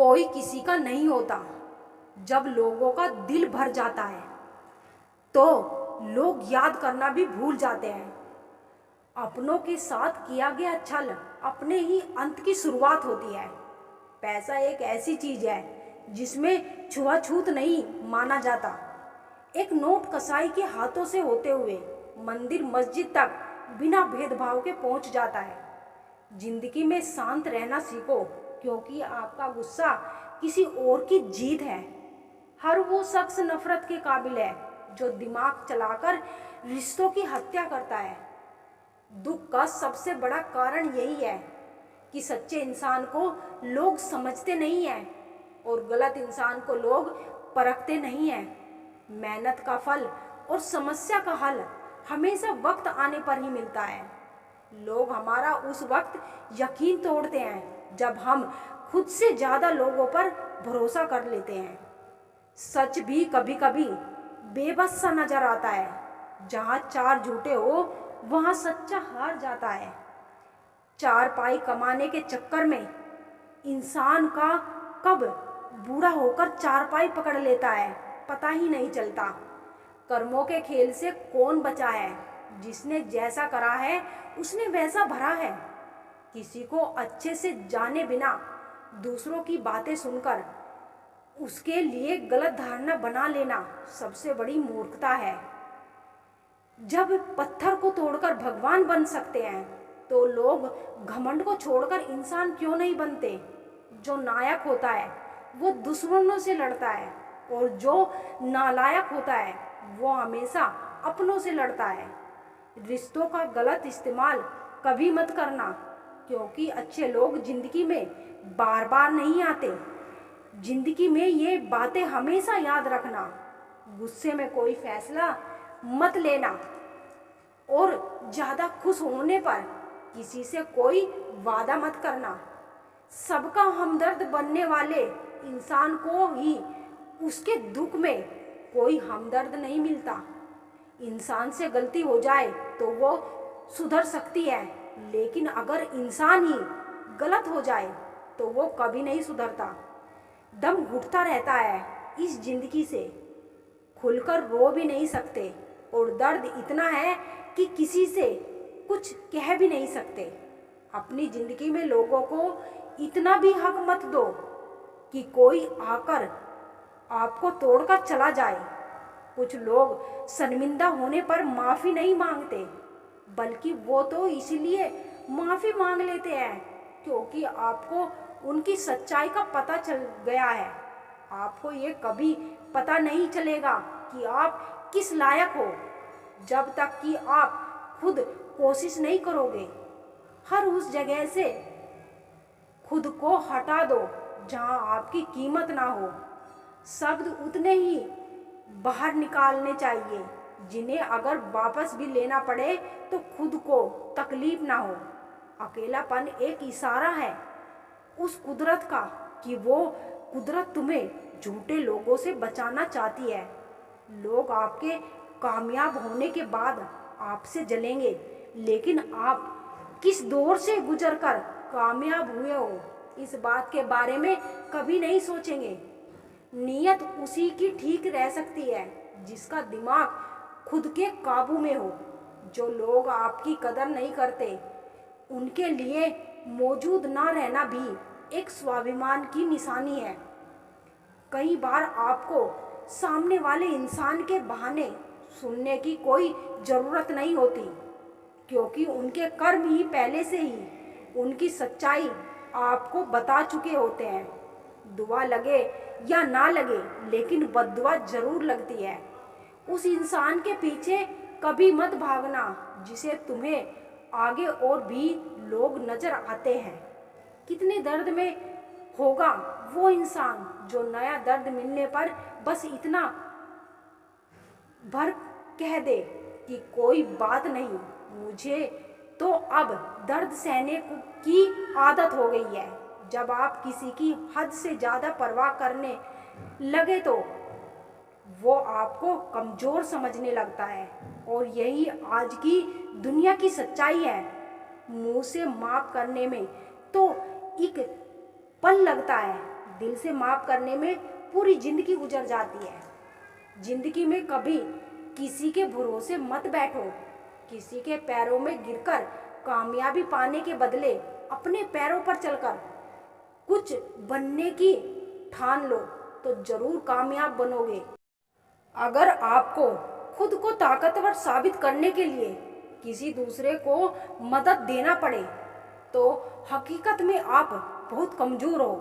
कोई किसी का नहीं होता। जब लोगों का दिल भर जाता है तो लोग याद करना भी भूल जाते हैं। अपनों के साथ किया गया छल अपने ही अंत की शुरुआत होती है। पैसा एक ऐसी चीज है जिसमें छुआछूत नहीं माना जाता। एक नोट कसाई के हाथों से होते हुए मंदिर मस्जिद तक बिना भेदभाव के पहुंच जाता है। जिंदगी में शांत रहना सीखो, क्योंकि आपका गुस्सा किसी और की जीत है। हर वो शख्स नफरत के काबिल है जो दिमाग चलाकर रिश्तों की हत्या करता है। दुख का सबसे बड़ा कारण यही है कि सच्चे इंसान को लोग समझते नहीं हैं और गलत इंसान को लोग परखते नहीं हैं। मेहनत का फल और समस्या का हल हमेशा वक्त आने पर ही मिलता है। लोग हमारा उस वक्त यकीन तोड़ते हैं जब हम खुद से ज्यादा लोगों पर भरोसा कर लेते हैं। सच भी कभी कभी बेबस सा नजर आता है। जहां चार झूठे हो वहां सच्चा हार जाता है। चार पाई कमाने के चक्कर में इंसान का कब बूढ़ा होकर चार पाई पकड़ लेता है पता ही नहीं चलता। कर्मों के खेल से कौन बचा है? जिसने जैसा करा है उसने वैसा भरा है। किसी को अच्छे से जाने बिना दूसरों की बातें सुनकर उसके लिए गलत धारणा बना लेना सबसे बड़ी मूर्खता है। जब पत्थर को तोड़कर भगवान बन सकते हैं तो लोग घमंड को छोड़कर इंसान क्यों नहीं बनते? जो नायक होता है वो दुश्मनों से लड़ता है और जो नालायक होता है वो हमेशा अपनों से लड़ता है। रिश्तों का गलत इस्तेमाल कभी मत करना, क्योंकि अच्छे लोग जिंदगी में बार बार नहीं आते। जिंदगी में ये बातें हमेशा याद रखना। गुस्से में कोई फैसला मत लेना और ज्यादा खुश होने पर किसी से कोई वादा मत करना। सबका हमदर्द बनने वाले इंसान को ही उसके दुख में कोई हमदर्द नहीं मिलता। इंसान से गलती हो जाए तो वो सुधर सकती है, लेकिन अगर इंसान ही गलत हो जाए तो वो कभी नहीं सुधरता। दम घुटता रहता है इस जिंदगी से, खुलकर रो भी नहीं सकते और दर्द इतना है कि किसी से कुछ कह भी नहीं सकते। अपनी जिंदगी में लोगों को इतना भी हक मत दो कि कोई आकर आपको तोड़कर चला जाए। कुछ लोग शर्मिंदा होने पर माफी नहीं मांगते, बल्कि वो तो इसलिए माफी मांग लेते हैं क्योंकि आपको उनकी सच्चाई का पता चल गया है। आपको ये कभी पता नहीं चलेगा कि आप किस लायक हो जब तक कि आप खुद कोशिश नहीं करोगे। हर उस जगह से खुद को हटा दो जहां आपकी कीमत ना हो। शब्द उतने ही बाहर निकालने चाहिए जिन्हें अगर वापस भी लेना पड़े तो खुद को तकलीफ ना हो। अकेलापन एक इशारा है उस कुदरत का कि वो कुदरत तुम्हें झूठे लोगों से बचाना चाहती है। लोग आपके कामयाब होने के बाद आपसे जलेंगे, लेकिन आप किस दौर से गुजरकर कामयाब हुए हो इस बात के बारे में कभी नहीं सोचेंगे। नीयत उसी की ठीक रह सकती है जिसका दिमाग खुद के काबू में हो। जो लोग आपकी कदर नहीं करते उनके लिए मौजूद ना रहना भी एक स्वाभिमान की निशानी है। कई बार आपको सामने वाले इंसान के बहाने सुनने की कोई जरूरत नहीं होती, क्योंकि उनके कर्म ही पहले से ही उनकी सच्चाई आपको बता चुके होते हैं। दुआ लगे या ना लगे, लेकिन बद्दुआ जरूर लगती है। उस इंसान के पीछे कभी मत भागना जिसे तुम्हें आगे और भी लोग नजर आते हैं। कितने दर्द में होगा वो इंसान जो नया दर्द मिलने पर बस इतना भर कह दे कि कोई बात नहीं, मुझे तो अब दर्द सहने की आदत हो गई है। जब आप किसी की हद से ज़्यादा परवाह करने लगे तो वो आपको कमज़ोर समझने लगता है, और यही आज की दुनिया की सच्चाई है। मुंह से माफ़ करने में तो एक पल लगता है, दिल से माफ़ करने में पूरी जिंदगी गुजर जाती है। जिंदगी में कभी किसी के भरोसे मत बैठो। किसी के पैरों में गिरकर कामयाबी पाने के बदले अपने पैरों पर चलकर कुछ बनने की ठान लो तो जरूर कामयाब बनोगे। अगर आपको खुद को ताकतवर साबित करने के लिए किसी दूसरे को मदद देना पड़े तो हकीकत में आप बहुत कमज़ोर हो।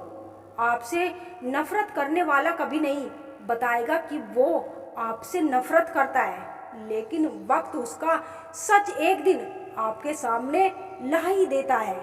आपसे नफरत करने वाला कभी नहीं बताएगा कि वो आपसे नफरत करता है, लेकिन वक्त उसका सच एक दिन आपके सामने ला ही देता है।